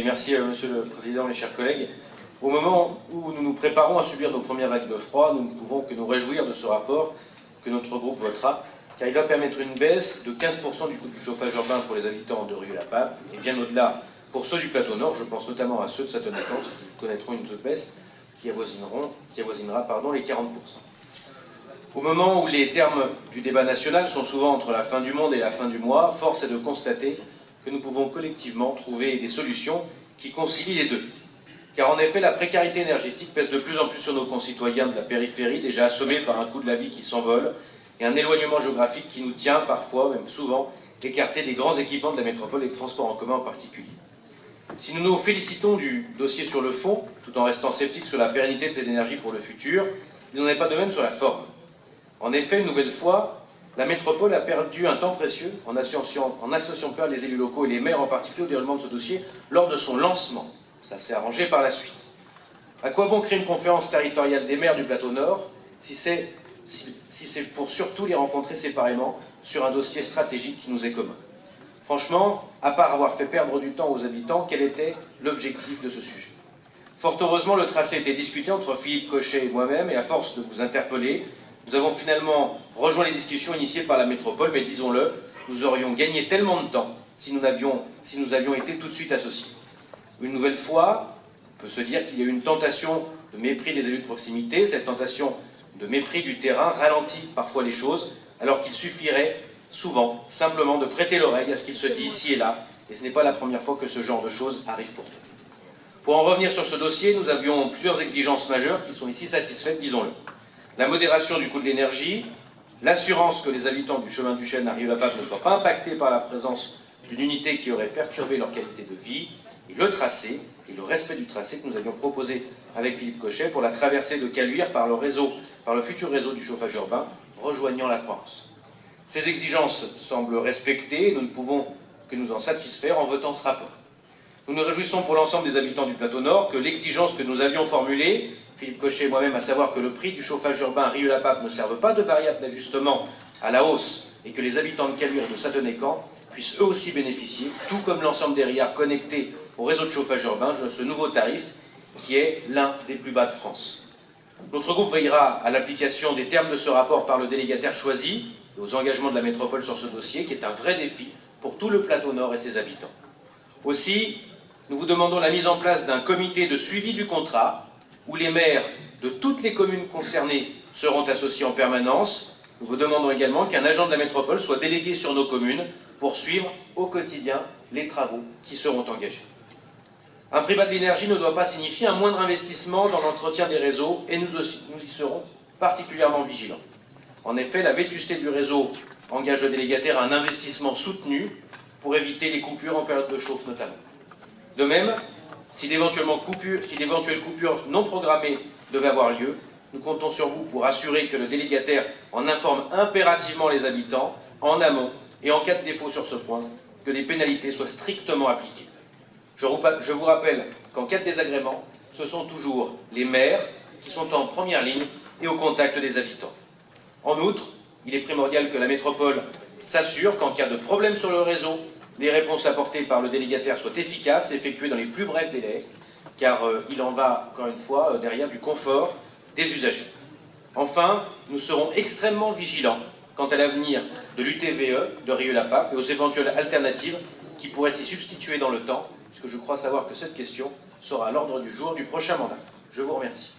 merci Monsieur le Président, mes chers collègues. Au moment où nous nous préparons à subir nos premières vagues de froid, nous ne pouvons que nous réjouir de ce rapport que notre groupe votera, car il va permettre une baisse de 15% du coût du chauffage urbain pour les habitants de Rieux-la-Pape, et bien au-delà pour ceux du plateau nord, je pense notamment à ceux de Châteauneuf qui connaîtront une baisse qui avoisinera les 40%. Au moment où les termes du débat national sont souvent entre la fin du monde et la fin du mois, force est de constater que nous pouvons collectivement trouver des solutions qui concilient les deux. Car en effet, la précarité énergétique pèse de plus en plus sur nos concitoyens de la périphérie, déjà assommés par un coût de la vie qui s'envole, et un éloignement géographique qui nous tient parfois, même souvent, écartés des grands équipements de la métropole et des transports en commun en particulier. Si nous nous félicitons du dossier sur le fond, tout en restant sceptiques sur la pérennité de cette énergie pour le futur, il n'en est pas de même sur la forme. En effet, une nouvelle fois, la métropole a perdu un temps précieux en associant pas les élus locaux et les maires en particulier au déroulement de ce dossier lors de son lancement. Ça s'est arrangé par la suite. À quoi bon créer une conférence territoriale des maires du plateau Nord si c'est pour surtout les rencontrer séparément sur un dossier stratégique qui nous est commun? Franchement, à part avoir fait perdre du temps aux habitants, quel était l'objectif de ce sujet? Fort heureusement, le tracé était discuté entre Philippe Cochet et moi-même, et à force de vous interpeller, nous avons finalement rejoint les discussions initiées par la métropole, mais disons-le, nous aurions gagné tellement de temps si nous avions été tout de suite associés. Une nouvelle fois, on peut se dire qu'il y a eu une tentation de mépris des élus de proximité. Cette tentation de mépris du terrain ralentit parfois les choses, alors qu'il suffirait souvent simplement de prêter l'oreille à ce qu'il se dit ici et là, et ce n'est pas la première fois que ce genre de choses arrive pourtant. Pour en revenir sur ce dossier, nous avions plusieurs exigences majeures qui sont ici satisfaites, disons-le. La modération du coût de l'énergie, l'assurance que les habitants du chemin du Chêne à Rieux-la-Pape ne soient pas impactés par la présence d'une unité qui aurait perturbé leur qualité de vie, et le tracé, et le respect du tracé que nous avions proposé avec Philippe Cochet pour la traversée de Caluire par le futur réseau du chauffage urbain, rejoignant la Croix-Anse. Ces exigences semblent respectées, et nous ne pouvons que nous en satisfaire en votant ce rapport. Nous nous réjouissons pour l'ensemble des habitants du plateau Nord que l'exigence que nous avions formulée, Philippe Cochet et moi-même, à savoir que le prix du chauffage urbain à Rieux-la-Pape ne serve pas de variable d'ajustement à la hausse et que les habitants de Caluire et de Châteauneuf puissent eux aussi bénéficier, tout comme l'ensemble des RIAR connectés au réseau de chauffage urbain, de ce nouveau tarif qui est l'un des plus bas de France. Notre groupe veillera à l'application des termes de ce rapport par le délégataire choisi et aux engagements de la métropole sur ce dossier, qui est un vrai défi pour tout le plateau Nord et ses habitants. Aussi, nous vous demandons la mise en place d'un comité de suivi du contrat, où les maires de toutes les communes concernées seront associés en permanence. Nous vous demandons également qu'un agent de la métropole soit délégué sur nos communes pour suivre au quotidien les travaux qui seront engagés. Un prix bas de l'énergie ne doit pas signifier un moindre investissement dans l'entretien des réseaux, et nous y serons particulièrement vigilants. En effet, la vétusté du réseau engage le délégataire à un investissement soutenu pour éviter les coupures en période de chauffe notamment. De même, si d'éventuelles coupures non programmées devaient avoir lieu, nous comptons sur vous pour assurer que le délégataire en informe impérativement les habitants, en amont, et en cas de défaut sur ce point, que les pénalités soient strictement appliquées. Je vous rappelle qu'en cas de désagrément, ce sont toujours les maires qui sont en première ligne et au contact des habitants. En outre, il est primordial que la métropole s'assure qu'en cas de problème sur le réseau, les réponses apportées par le délégataire soient efficaces, effectuées dans les plus brefs délais, car il en va, encore une fois, derrière du confort des usagers. Enfin, nous serons extrêmement vigilants quant à l'avenir de l'UTVE de Rieux-la-Pape et aux éventuelles alternatives qui pourraient s'y substituer dans le temps, puisque je crois savoir que cette question sera à l'ordre du jour du prochain mandat. Je vous remercie.